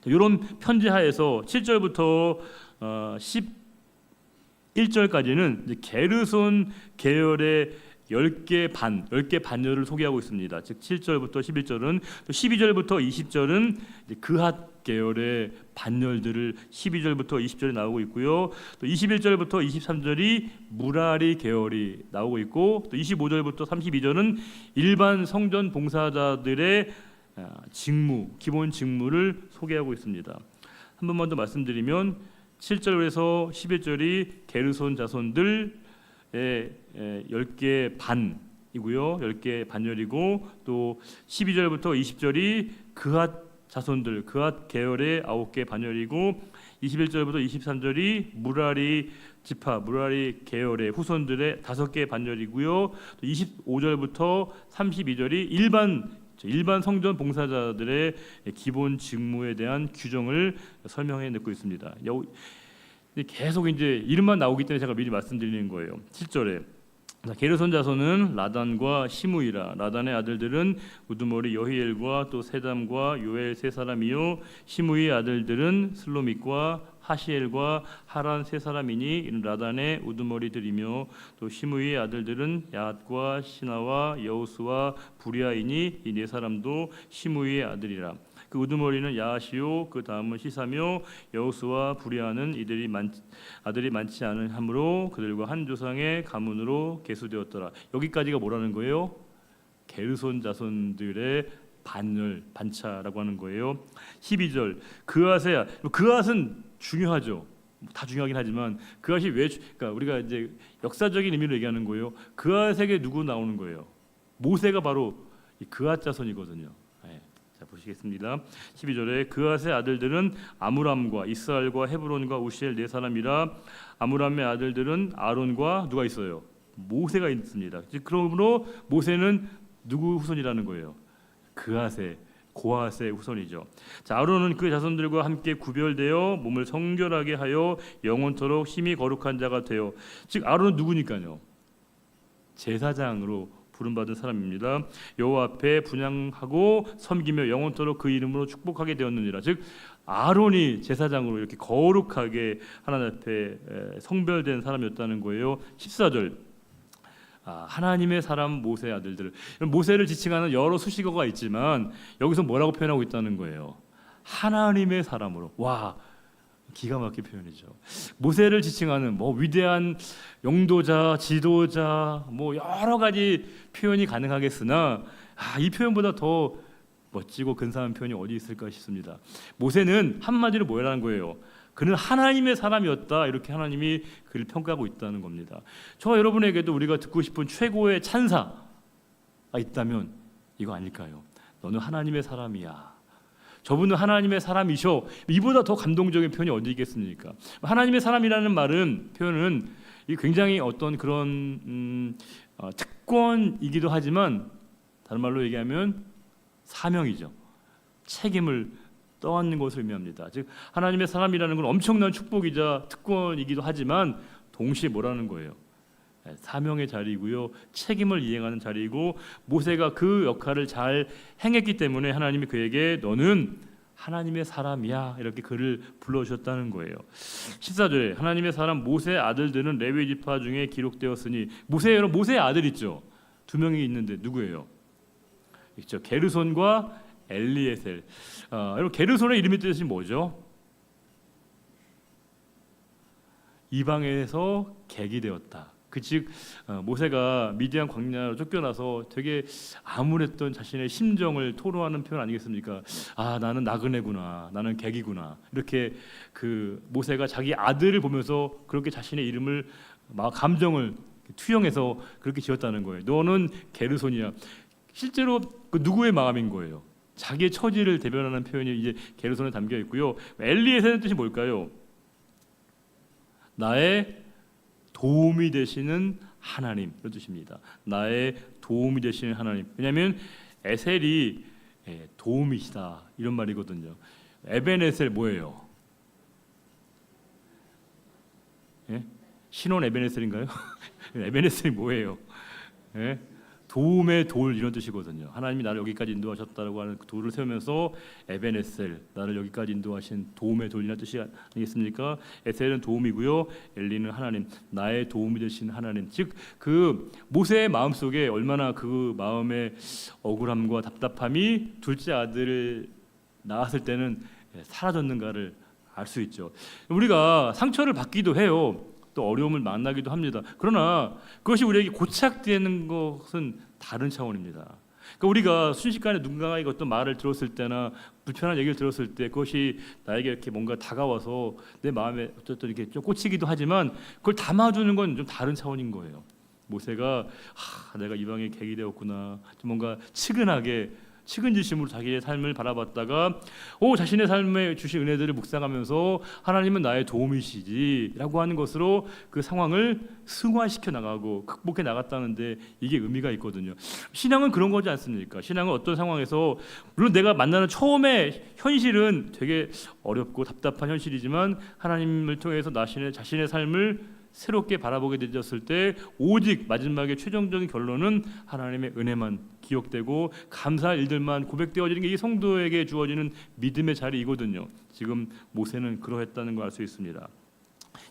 이런 편지하에서 7절부터 11절까지는 게르손 계열의 10개 반열을 소개하고 있습니다. 즉 7절부터 11절은, 또 12절부터 20절은 그핫 계열의 반열들을 12절부터 20절에 나오고 있고요. 또 21절부터 23절이 무라리 계열이 나오고 있고, 또 25절부터 32절은 일반 성전 봉사자들의 직무, 기본 직무를 소개하고 있습니다. 한 번만 더 말씀드리면 7절에서 11절이 게르손 자손들 10개 반이고요. 10개 반열이고, 또 12절부터 20절이 그핫 자손들, 그핫 계열의 9개 반열이고, 21절부터 23절이 무라리 지파, 무라리 계열의 후손들의 5개 반열이고요. 또 25절부터 32절이 일반 성전 봉사자들의 기본 직무에 대한 규정을 설명해 놓고 있습니다. 계속 이제 이름만 나오기 때문에 제가 미리 말씀드리는 거예요. 7절에 게르손 자손은 라단과 시므이라. 라단의 아들들은 우두머리 여히엘과 또 세담과 요엘 세 사람이요, 시므이의 아들들은 슬로밋과 하시엘과 하란 세 사람이니 이는 라단의 우두머리들이며, 또 시므이의 아들들은 야앗과 시나와 여우스와 부리아이니 이 네 사람도 시므이의 아들이라. 그 우두머리는 야하시요, 그 다음은 시사며, 여우스와 부리아는 아들이 많지 않은 함으로 그들과 한 조상의 가문으로 계수되었더라. 여기까지가 뭐라는 거예요? 게르손 자손들의 반차라고 하는 거예요. 12절 그앗은 중요하죠. 다 중요하긴 하지만 그앗이 그러니까 우리가 이제 역사적인 의미로 얘기하는 거예요. 그앗에게 누구 나오는 거예요? 모세가 바로 이 그앗 자손이거든요. 네. 자 보시겠습니다. 12절에 그앗의 아들들은 아므람과 이스라엘과 헤브론과 우시엘 네 사람이라. 아므람의 아들들은 아론과 누가 있어요? 모세가 있습니다. 그러므로 모세는 누구 후손이라는 거예요? 고앗의 후손이죠. 자, 아론은 그 자손들과 함께 구별되어 몸을 성결하게 하여 영원토록 힘이 거룩한 자가 되어. 즉 아론은 누구니까요? 제사장으로 부름받은 사람입니다. 여호와 앞에 분향하고 섬기며 영원토록 그 이름으로 축복하게 되었느니라. 즉 아론이 제사장으로 이렇게 거룩하게 하나님 앞에 성별된 사람이었다는 거예요. 14절 하나님의 사람 모세의 아들들. 모세를 지칭하는 여러 수식어가 있지만 여기서 뭐라고 표현하고 있다는 거예요? 하나님의 사람으로. 와, 기가 막힌 표현이죠. 모세를 지칭하는 위대한 용도자, 지도자, 여러 가지 표현이 가능하겠으나 이 표현보다 더 멋지고 근사한 표현이 어디 있을까 싶습니다. 모세는 한마디로 뭐라는 거예요? 그는 하나님의 사람이었다. 이렇게 하나님이 그를 평가하고 있다는 겁니다. 저와 여러분에게도 우리가 듣고 싶은 최고의 찬사가 있다면 이거 아닐까요? 너는 하나님의 사람이야. 저분은 하나님의 사람이셔. 이보다 더 감동적인 표현이 어디 있겠습니까? 하나님의 사람이라는 표현은 굉장히 어떤 그런 특권이기도 하지만 다른 말로 얘기하면 사명이죠. 책임을 떠안는 것을 의미합니다. 즉 하나님의 사람이라는 건 엄청난 축복이자 특권이기도 하지만 동시에 뭐라는 거예요? 사명의 자리이고요, 책임을 이행하는 자리이고 모세가 그 역할을 잘 행했기 때문에 하나님이 그에게 너는 하나님의 사람이야 이렇게 그를 불러주셨다는 거예요. 14절에 하나님의 사람 모세의 아들들은 레위 지파 중에 기록되었으니 모세의 아들 있죠. 두 명이 있는데 누구예요? 있죠. 게르손과 엘리에셀. 여러분 게르손의 이름의 뜻이 뭐죠? 이방에서 객이 되었다. 즉 모세가 미디안 광야로 쫓겨나서 되게 암울했던 자신의 심정을 토로하는 표현 아니겠습니까? 나는 나그네구나, 나는 객이구나. 이렇게 그 모세가 자기 아들을 보면서 그렇게 자신의 이름을 감정을 투영해서 그렇게 지었다는 거예요. 너는 게르손이야. 실제로 그 누구의 마음인 거예요? 자기의 처지를 대변하는 표현이 이제 게르손에 담겨 있고요. 엘리에셀의 뜻이 뭘까요? 나의 도움이 되시는 하나님 이런 뜻입니다. 나의 도움이 되시는 하나님. 왜냐하면 에셀이 도움이시다 이런 말이거든요. 에벤에셀 뭐예요? 신혼 에벤에셀인가요? 에벤에셀이 뭐예요? 도움의 돌 이런 뜻이거든요. 하나님이 나를 여기까지 인도하셨다고 하는 그 돌을 세우면서 에벤에셀, 나를 여기까지 인도하신 도움의 돌이라는 뜻이 아니겠습니까? 에셀은 도움이고요, 엘리는 하나님, 나의 도움이 되신 하나님. 즉 그 모세의 마음속에 얼마나 그 마음의 억울함과 답답함이 둘째 아들을 낳았을 때는 사라졌는가를 알 수 있죠. 우리가 상처를 받기도 해요. 또 어려움을 만나기도 합니다. 그러나 그것이 우리에게 고착되는 것은 다른 차원입니다. 그러니까 우리가 순식간에 누군가에게 어떤 말을 들었을 때나 불편한 얘기를 들었을 때 그것이 나에게 이렇게 뭔가 다가와서 내 마음에 어쨌든 이렇게 좀 꽂히기도 하지만 그걸 담아두는 건 좀 다른 차원인 거예요. 모세가 내가 이방의 객이 되었구나, 좀 뭔가 측은지심으로 자기의 삶을 바라봤다가 자신의 삶에 주신 은혜들을 묵상하면서 하나님은 나의 도움이시지라고 하는 것으로 그 상황을 승화시켜 나가고 극복해 나갔다는데 이게 의미가 있거든요. 신앙은 그런 거지 않습니까? 신앙은 어떤 상황에서 물론 내가 만나는 처음에 현실은 되게 어렵고 답답한 현실이지만 하나님을 통해서 자신의 삶을 새롭게 바라보게 되었을 때 오직 마지막에 최종적인 결론은 하나님의 은혜만 기억되고 감사할 일들만 고백되어지는 게 이 성도에게 주어지는 믿음의 자리이거든요. 지금 모세는 그러했다는 걸 알 수 있습니다.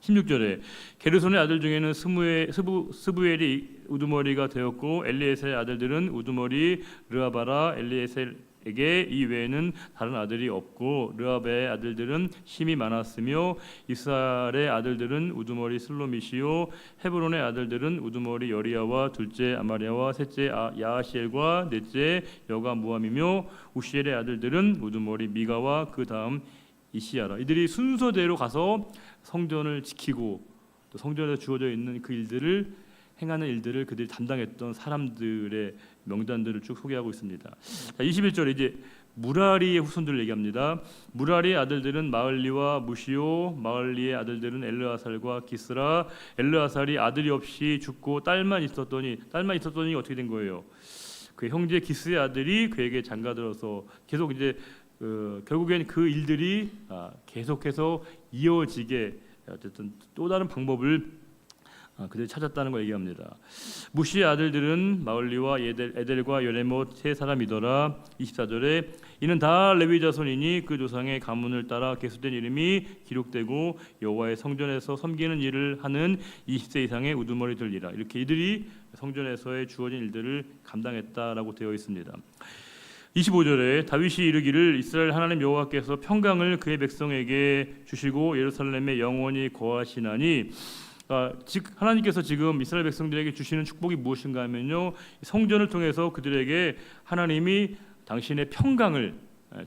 16절에 게르손의 아들 중에는 스부엘이 우두머리가 되었고 엘리에셀의 아들들은 우두머리 르아바라 엘리에셀 에게 이 외에는 다른 아들이 없고 르압의 아들들은 심이 많았으며 이스라엘의 아들들은 우두머리 슬로밋이요 헤브론의 아들들은 우두머리 여리야와 둘째 아마리아와 셋째 야하시엘과 넷째 여가무함이며 우시엘의 아들들은 우두머리 미가와 그 다음 이시야라. 이들이 순서대로 가서 성전을 지키고 또 성전에 주어져 있는 그 일들을 행하는 일들을 그들이 담당했던 사람들의 명단들을 쭉 소개하고 있습니다. 21절에 이제 무라리의 후손들을 얘기합니다. 무라리의 아들들은 마을리와 무시오, 마을리의 아들들은 엘르아살과 기스라. 엘르아살이 아들이 없이 죽고 딸만 있었더니 어떻게 된 거예요? 그 형제 기스의 아들이 그에게 장가들어서 계속 이제 결국엔 그 일들이 계속해서 이어지게 어쨌든 또 다른 방법을 그들이 찾았다는 걸 얘기합니다. 무시의 아들들은 마을리와 에델과 여레못 세 사람이더라. 24절에 이는 다 레위 자손이니 그 조상의 가문을 따라 계수된 이름이 기록되고 여호와의 성전에서 섬기는 일을 하는 20세 이상의 우두머리들이라. 이렇게 이들이 성전에서의 주어진 일들을 감당했다라고 되어 있습니다. 25절에 다윗이 이르기를 이스라엘 하나님 여호와께서 평강을 그의 백성에게 주시고 예루살렘에 영원히 거하시나니 즉 하나님께서 지금 이스라엘 백성들에게 주시는 축복이 무엇인가 하면요, 성전을 통해서 그들에게 하나님이 당신의 평강을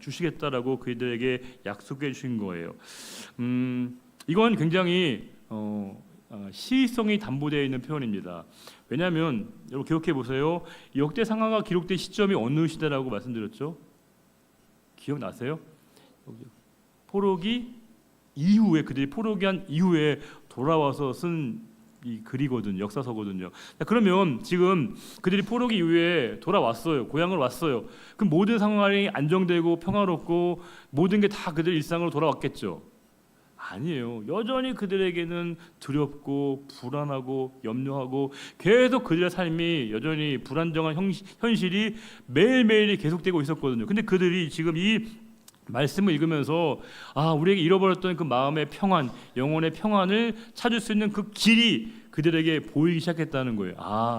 주시겠다라고 그들에게 약속해 주신 거예요. 이건 굉장히 시의성이 담보되어 있는 표현입니다. 왜냐하면 여러분 기억해 보세요. 역대 상하가 기록된 시점이 어느 시대라고 말씀드렸죠? 기억나세요? 포로기 이후에, 그들이 포로기한 이후에 돌아와서 쓴 이 글이거든요. 역사서거든요. 그러면 지금 그들이 포로기 이후에 돌아왔어요. 고향을 왔어요. 그럼 모든 상황이 안정되고 평화롭고 모든 게 다 그들 일상으로 돌아왔겠죠? 아니에요. 여전히 그들에게는 두렵고 불안하고 염려하고 계속 그들의 삶이 여전히 불안정한 현실이 매일매일이 계속되고 있었거든요. 근데 그들이 지금 이 말씀을 읽으면서 우리에게 잃어버렸던 그 마음의 평안, 영혼의 평안을 찾을 수 있는 그 길이 그들에게 보이기 시작했다는 거예요.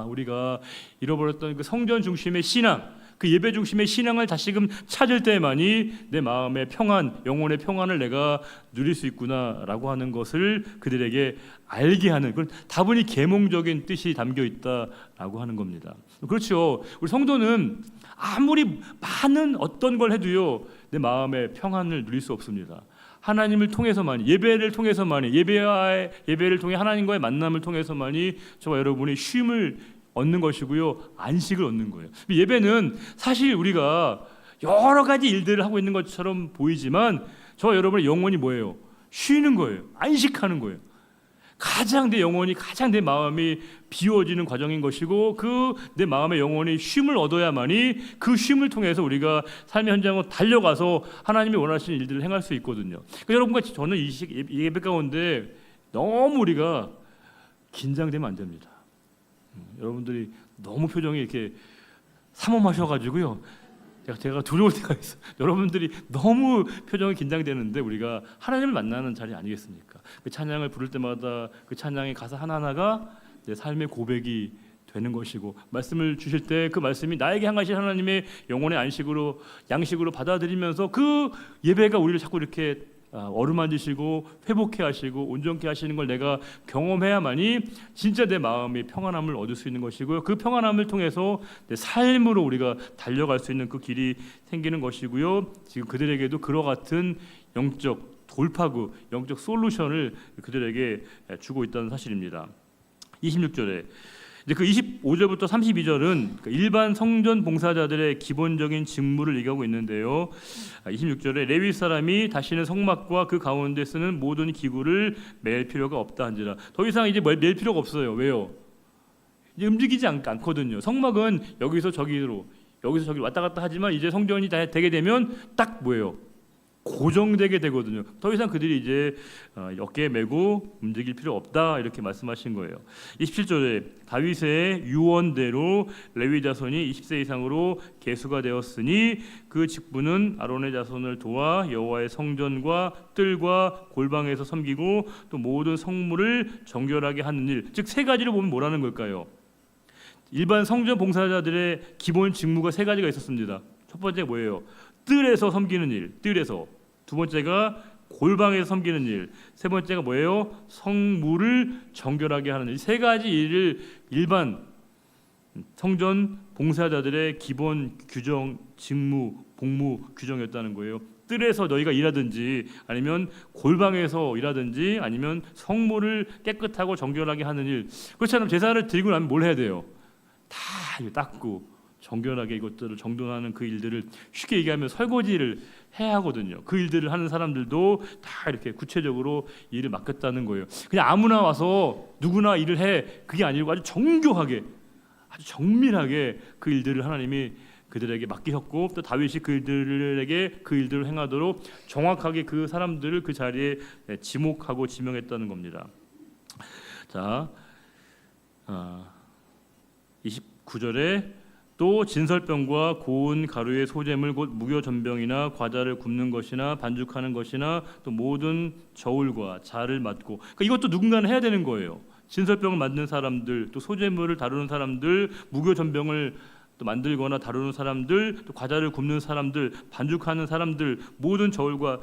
우리가 잃어버렸던 그 성전 중심의 신앙, 그 예배 중심의 신앙을 다시금 찾을 때만이 내 마음의 평안, 영혼의 평안을 내가 누릴 수 있구나라고 하는 것을 그들에게 알게 하는 그런 다분히 계몽적인 뜻이 담겨 있다라고 하는 겁니다. 그렇죠. 우리 성도는 아무리 많은 어떤 걸 해도요, 내 마음의 평안을 누릴 수 없습니다. 하나님을 통해서만이, 예배를 통해서만이, 예배를 통해 하나님과의 만남을 통해서만이 저와 여러분이 쉼을 얻는 것이고요, 안식을 얻는 거예요. 예배는 사실 우리가 여러 가지 일들을 하고 있는 것처럼 보이지만 저와 여러분의 영혼이 뭐예요? 쉬는 거예요. 안식하는 거예요. 가장 내 영혼이, 가장 내 마음이 비워지는 과정인 것이고, 그 내 마음의 영혼이 쉼을 얻어야만이 그 쉼을 통해서 우리가 삶의 현장으로 달려가서 하나님이 원하시는 일들을 행할 수 있거든요. 그러니까 여러분과 저는 이 예배 가운데 너무 우리가 긴장되면 안 됩니다. 여러분들이 너무 표정이 이렇게 삼엄하셔가지고요, 제가 두려울 때가 있어요. 여러분들이 너무 표정이 긴장되는데 우리가 하나님을 만나는 자리 아니겠습니까? 그 찬양을 부를 때마다 그 찬양의 가사 하나하나가 내 삶의 고백이 되는 것이고, 말씀을 주실 때 그 말씀이 나에게 향하신 하나님의 영혼의 양식으로 받아들이면서 그 예배가 우리를 자꾸 이렇게 어루만지시고 회복해 하시고 온전케 하시는 걸 내가 경험해야만이 진짜 내 마음이 평안함을 얻을 수 있는 것이고요, 그 평안함을 통해서 내 삶으로 우리가 달려갈 수 있는 그 길이 생기는 것이고요, 지금 그들에게도 그와 같은 영적 돌파구, 영적 솔루션을 그들에게 주고 있다는 사실입니다. 26절에 이제 그 25절부터 32절은 일반 성전 봉사자들의 기본적인 직무를 얘기하고 있는데요. 26절에 레위 사람이 다시는 성막과 그 가운데 쓰는 모든 기구를 맬 필요가 없다 한지라. 더 이상 이제 맬 필요가 없어요. 왜요? 이제 움직이지 않거든요. 성막은 여기서 저기로 왔다 갔다 하지만 이제 성전이 다 되게 되면 딱 뭐예요? 고정되게 되거든요. 더 이상 그들이 이제 어깨에 메고 움직일 필요 없다, 이렇게 말씀하신 거예요. 27절에 다윗의 유언대로 레위 자손이 20세 이상으로 계수가 되었으니 그 직분은 아론의 자손을 도와 여호와의 성전과 뜰과 골방에서 섬기고 또 모든 성물을 정결하게 하는 일. 즉 세 가지를 보면 뭐라는 걸까요? 일반 성전 봉사자들의 기본 직무가 세 가지가 있었습니다. 첫 번째 뭐예요? 뜰에서 섬기는 일, 뜰에서. 두 번째가 골방에서 섬기는 일, 세 번째가 뭐예요? 성물을 정결하게 하는 일. 세 가지 일을 일반 성전 봉사자들의 기본 규정, 직무, 복무 규정이었다는 거예요. 뜰에서 너희가 일하든지 아니면 골방에서 일하든지 아니면 성물을 깨끗하고 정결하게 하는 일. 그렇지 않으면 제사를 드리고 나면 뭘 해야 돼요? 다 닦고 정결하게 이것들을 정돈하는 그 일들을 쉽게 얘기하면 설거지를 해야 하거든요. 그 일들을 하는 사람들도 다 이렇게 구체적으로 일을 맡겼다는 거예요. 그냥 아무나 와서 누구나 일을 해, 그게 아니고 아주 정교하게, 아주 정밀하게 그 일들을 하나님이 그들에게 맡기셨고, 또 다윗이 그들에게 그 일들을 행하도록 정확하게 그 사람들을 그 자리에 지목하고 지명했다는 겁니다. 자, 29절에 또 진설병과 고운 가루의 소재물 곧 무교전병이나 과자를 굽는 것이나 반죽하는 것이나 또 모든 저울과 자를 맡고, 그러니까 이것도 누군가는 해야 되는 거예요. 진설병을 만드는 사람들, 또 소재물을 다루는 사람들, 무교전병을 또 만들거나 다루는 사람들, 또 과자를 굽는 사람들, 반죽하는 사람들, 모든 저울과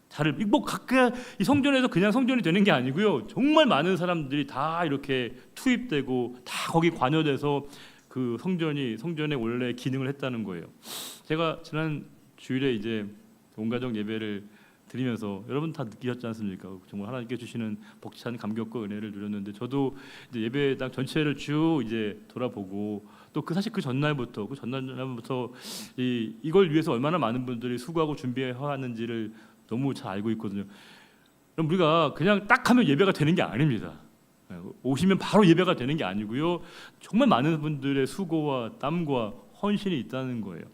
자를, 뭐 각각 이 성전에서 그냥 성전이 되는 게 아니고요. 정말 많은 사람들이 다 이렇게 투입되고 다 거기 관여돼서 그 성전의 원래 기능을 했다는 거예요. 제가 지난 주일에 이제 온가족 예배를 드리면서 여러분 다 느끼셨지 않습니까? 정말 하나님께 주시는 벅찬 감격과 은혜를 누렸는데, 저도 이제 예배당 전체를 쭉 이제 돌아보고, 또 그 사실 그 전날부터 이걸 위해서 얼마나 많은 분들이 수고하고 준비해왔는지를 너무 잘 알고 있거든요. 그럼 우리가 그냥 딱 하면 예배가 되는 게 아닙니다. 오시면 바로 예배가 되는 게 아니고요. 정말 많은 분들의 수고와 땀과 헌신이 있다는 거예요.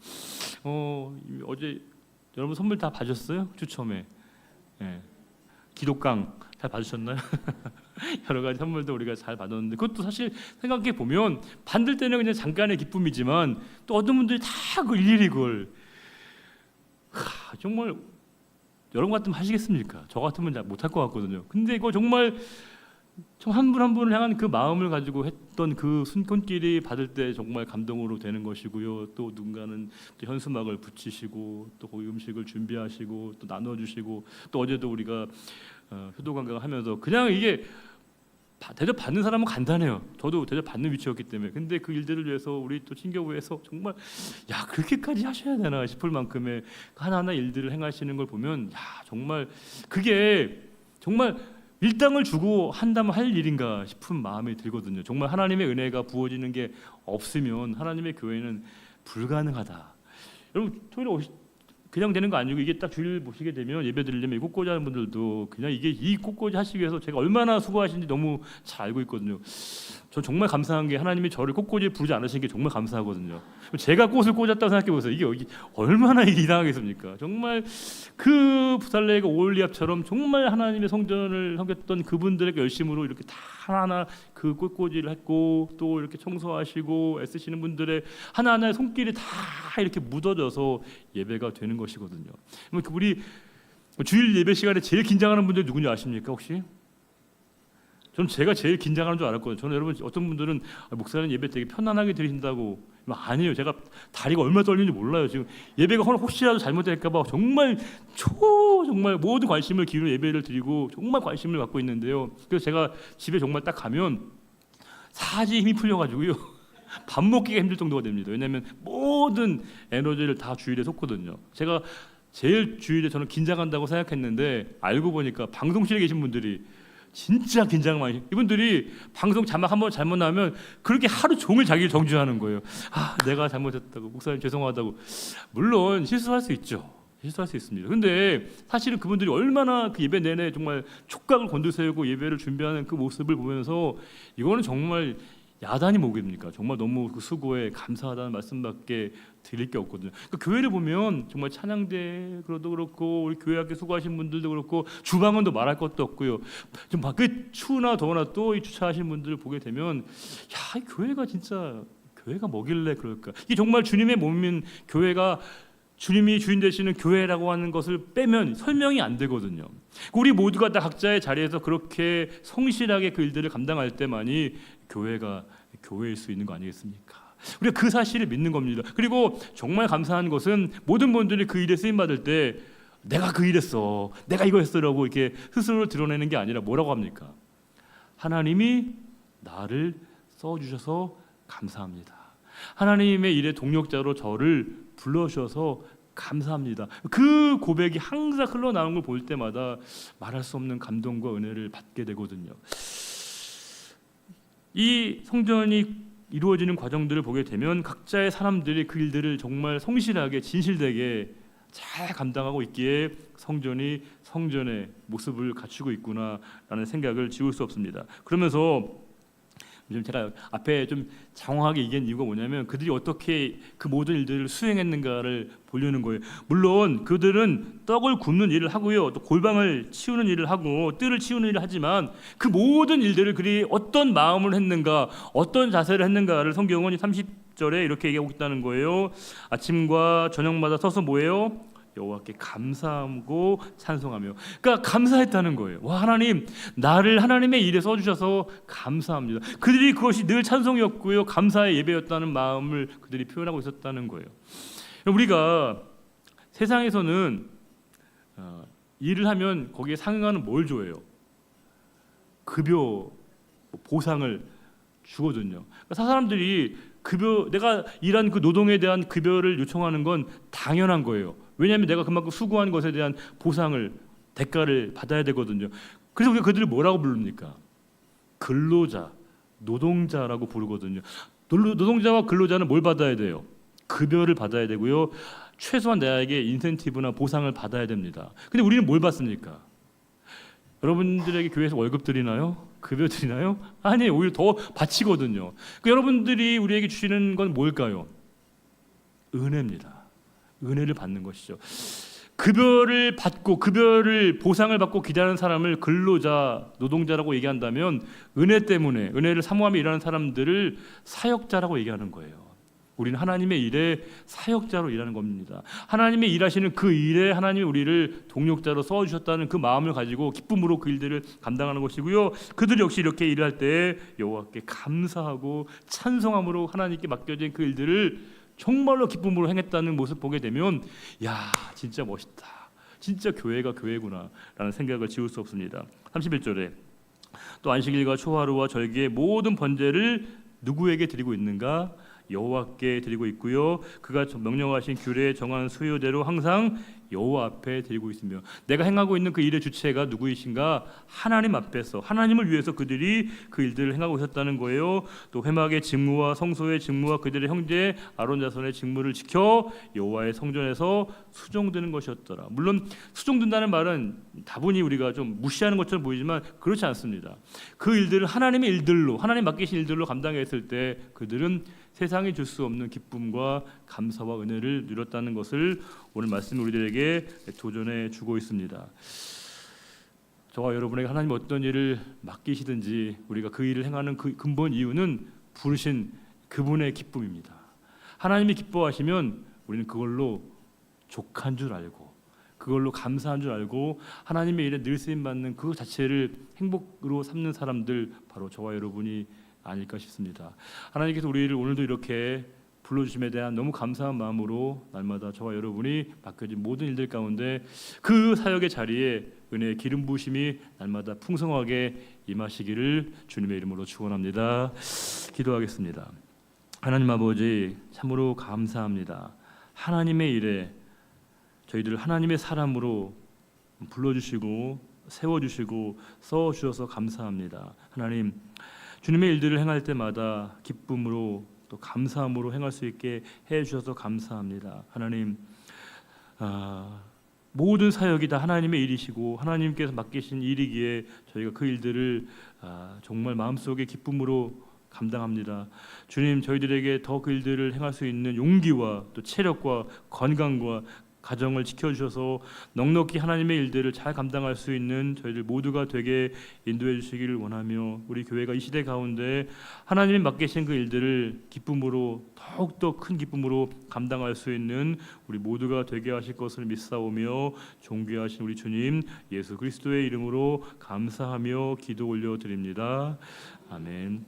어제 여러분 선물 다 받으셨어요? 추첨에. 기독강 잘 받으셨나요? 여러 가지 선물도 우리가 잘 받았는데, 그것도 사실 생각해 보면 받을 때는 그냥 잠깐의 기쁨이지만 또 어떤 분들이 다 그 일일이 그걸 정말 여러분 같으면 하시겠습니까? 저 같으면 잘 못할 것 같거든요. 근데 이거 정말 한 분 한 분을 향한 그 마음을 가지고 했던 그 손길이 받을 때 정말 감동으로 되는 것이고요. 또 누군가는 또 현수막을 붙이시고 또 거기 음식을 준비하시고 또 나눠주시고, 또 어제도 우리가 효도관광을 하면서 그냥 이게 대접 받는 사람은 간단해요. 저도 대접 받는 위치였기 때문에. 근데 그 일들을 위해서 우리 또 친교부에서 정말 그렇게까지 하셔야 되나 싶을 만큼의 하나하나 일들을 행하시는 걸 보면 정말 그게 정말 일당을 주고 한다면 할 일인가 싶은 마음이 들거든요. 정말 하나님의 은혜가 부어지는 게 없으면 하나님의 교회는 불가능하다. 여러분 토요일에 그냥 되는 거 아니고, 이게 딱 주일 보시게 되면 예배 드리려면 꽃꽂이 하는 분들도 그냥 이 꽃꽂이 하시기 위해서 제가 얼마나 수고하시는지 너무 잘 알고 있거든요. 전 정말 감사한 게 하나님이 저를 꽃꽂이에 부르지 않으신 게 정말 감사하거든요. 제가 꽃을 꽂았다고 생각해 보세요. 이게 여기 얼마나 이상하겠습니까? 정말 그 부살레가 오올리압처럼 정말 하나님의 성전을 섬겼던 그분들의 열심으로 이렇게 다 하나하나 그 꽃꽂이를 했고, 또 이렇게 청소하시고 애쓰시는 분들의 하나하나의 손길이 다 이렇게 묻어져서 예배가 되는 것이거든요. 우리 주일 예배 시간에 제일 긴장하는 분들 누군지 아십니까 혹시? 저는 제가 제일 긴장하는 줄 알았거든요. 저는 여러분 어떤 분들은 목사님 예배 되게 편안하게 드리신다고, 아니에요. 제가 다리가 얼마나 떨리는지 몰라요. 지금 예배가 혹시라도 잘못될까봐 정말 모든 관심을 기울여 예배를 드리고 정말 관심을 갖고 있는데요. 그래서 제가 집에 정말 딱 가면 사지 힘이 풀려가지고요. 밥 먹기가 힘들 정도가 됩니다. 왜냐하면 모든 에너지를 다 주일에 쏟거든요. 제가 제일 주일에 저는 긴장한다고 생각했는데 알고 보니까 방송실에 계신 분들이 진짜 긴장 많이, 이분들이 방송 자막 한번 잘못 나오면 그렇게 하루 종일 자기를 정죄하는 거예요. 내가 잘못했다고, 목사님 죄송하다고. 물론 실수할 수 있죠. 실수할 수 있습니다. 근데 사실은 그분들이 얼마나 그 예배 내내 정말 촉각을 곤두세우고 예배를 준비하는 그 모습을 보면서 이거는 정말 야단이 뭐겠습니까? 정말 너무 그 수고에 감사하다는 말씀밖에 드릴 게 없거든요. 그러니까 교회를 보면 정말 찬양대 그것도 그렇고, 우리 교회 학교 수고하신 분들도 그렇고, 주방은도 말할 것도 없고요. 좀 밖에 추우나 더우나 또 이 주차하신 분들을 보게 되면 이 교회가 진짜 교회가 뭐길래 그럴까? 이게 정말 주님의 몸인 교회가, 주님이 주인 되시는 교회라고 하는 것을 빼면 설명이 안 되거든요. 우리 모두가 다 각자의 자리에서 그렇게 성실하게 그 일들을 감당할 때만이 교회가 교회일 수 있는 거 아니겠습니까? 우리가 그 사실을 믿는 겁니다. 그리고 정말 감사한 것은 모든 분들이 그 일에 쓰임 받을 때 내가 그 일했어, 내가 이거 했어라고 이렇게 스스로 드러내는 게 아니라 뭐라고 합니까? 하나님이 나를 써주셔서 감사합니다. 하나님의 일의 동력자로 저를 불러주셔서 감사합니다. 그 고백이 항상 흘러나오는 걸 볼 때마다 말할 수 없는 감동과 은혜를 받게 되거든요. 이 성전이 이루어지는 과정들을 보게 되면 각자의 사람들이 그 일들을 정말 성실하게 진실되게 잘 감당하고 있기에 성전이 성전의 모습을 갖추고 있구나라는 생각을 지울 수 없습니다. 그러면서 좀 제가 앞에 좀 장황하게 얘기한 이유가 뭐냐면 그들이 어떻게 그 모든 일들을 수행했는가를 보려는 거예요. 물론 그들은 떡을 굽는 일을 하고요, 또 골방을 치우는 일을 하고 뜰을 치우는 일을 하지만 그 모든 일들을 그들이 어떤 마음을 했는가, 어떤 자세를 했는가를 성경은 30절에 이렇게 얘기하고 있다는 거예요. 아침과 저녁마다 서서 뭐예요? 여호와께 감사하고 찬송하며. 그러니까 감사했다는 거예요. 와, 하나님, 나를 하나님의 일에 써주셔서 감사합니다. 그들이 그것이 늘 찬송이었고요, 감사의 예배였다는 마음을 그들이 표현하고 있었다는 거예요. 우리가 세상에서는 일을 하면 거기에 상응하는 뭘 줘요? 급여, 보상을 주거든요. 그러니까 사람들이 급여, 내가 일한 그 노동에 대한 급여를 요청하는 건 당연한 거예요. 왜냐하면 내가 그만큼 수고한 것에 대한 보상을, 대가를 받아야 되거든요. 그래서 우리가 그들을 뭐라고 부릅니까? 근로자, 노동자라고 부르거든요. 노동자와 근로자는 뭘 받아야 돼요? 급여를 받아야 되고요, 최소한 나에게 인센티브나 보상을 받아야 됩니다. 근데 우리는 뭘 받습니까? 여러분들에게 교회에서 월급 드리나요? 급여 드리나요? 아니에요. 오히려 더 바치거든요. 여러분들이 우리에게 주시는 건 뭘까요? 은혜입니다. 은혜를 받는 것이죠. 급여를 받고 급여를 보상을 받고 기다리는 사람을 근로자, 노동자라고 얘기한다면 은혜 때문에 은혜를 사모하며 일하는 사람들을 사역자라고 얘기하는 거예요. 우리는 하나님의 일에 사역자로 일하는 겁니다. 하나님의 일하시는 그 일에 하나님이 우리를 동력자로 써주셨다는 그 마음을 가지고 기쁨으로 그 일들을 감당하는 것이고요, 그들 역시 이렇게 일할 때 여호와께 감사하고 찬송함으로 하나님께 맡겨진 그 일들을 정말로 기쁨으로 행했다는 모습 보게 되면, 야, 진짜 멋있다, 진짜 교회가 교회구나 라는 생각을 지울 수 없습니다. 31절에 또 안식일과 초하루와 절기의 모든 번제를 누구에게 드리고 있는가? 여호와께 드리고 있고요, 그가 명령하신 규례에 정한 수요대로 항상 여호와 앞에 드리고 있으며. 내가 행하고 있는 그 일의 주체가 누구이신가? 하나님 앞에서, 하나님을 위해서 그들이 그 일들을 행하고 있었다는 거예요. 또 회막의 직무와 성소의 직무와 그들의 형제 아론 자손의 직무를 지켜 여호와의 성전에서 수종드는 것이었더라. 물론 수종든다는 말은 다분히 우리가 좀 무시하는 것처럼 보이지만 그렇지 않습니다. 그 일들을 하나님의 일들로, 하나님 맡기신 일들로 감당했을 때 그들은 세상이 줄 수 없는 기쁨과 감사와 은혜를 누렸다는 것을 오늘 말씀이 우리들에게 도전해 주고 있습니다. 저와 여러분에게 하나님 어떤 일을 맡기시든지 우리가 그 일을 행하는 그 근본 이유는 부르신 그분의 기쁨입니다. 하나님이 기뻐하시면 우리는 그걸로 족한 줄 알고, 그걸로 감사한 줄 알고 하나님의 일에 늘 쓰임 받는 그 자체를 행복으로 삼는 사람들, 바로 저와 여러분이 아닐까 싶습니다. 하나님께서 우리를 오늘도 이렇게 불러주심에 대한 너무 감사한 마음으로 날마다 저와 여러분이 맡겨진 모든 일들 가운데 그 사역의 자리에 은혜의 기름 부으심이 날마다 풍성하게 임하시기를 주님의 이름으로 축원합니다. 기도하겠습니다. 하나님 아버지, 참으로 감사합니다. 하나님의 일에 저희들 하나님의 사람으로 불러주시고 세워주시고 써주셔서 감사합니다. 하나님, 주님의 일들을 행할 때마다 기쁨으로 또 감사함으로 행할 수 있게 해주셔서 감사합니다. 하나님, 모든 사역이 다 하나님의 일이시고 하나님께서 맡기신 일이기에 저희가 그 일들을 정말 마음속에 기쁨으로 감당합니다. 주님, 저희들에게 더 그 일들을 행할 수 있는 용기와 또 체력과 건강과 가정을 지켜주셔서 넉넉히 하나님의 일들을 잘 감당할 수 있는 저희들 모두가 되게 인도해 주시기를 원하며, 우리 교회가 이 시대 가운데 하나님이 맡기신 그 일들을 기쁨으로, 더욱더 큰 기쁨으로 감당할 수 있는 우리 모두가 되게 하실 것을 믿사오며 존귀하신 우리 주님 예수 그리스도의 이름으로 감사하며 기도 올려드립니다. 아멘.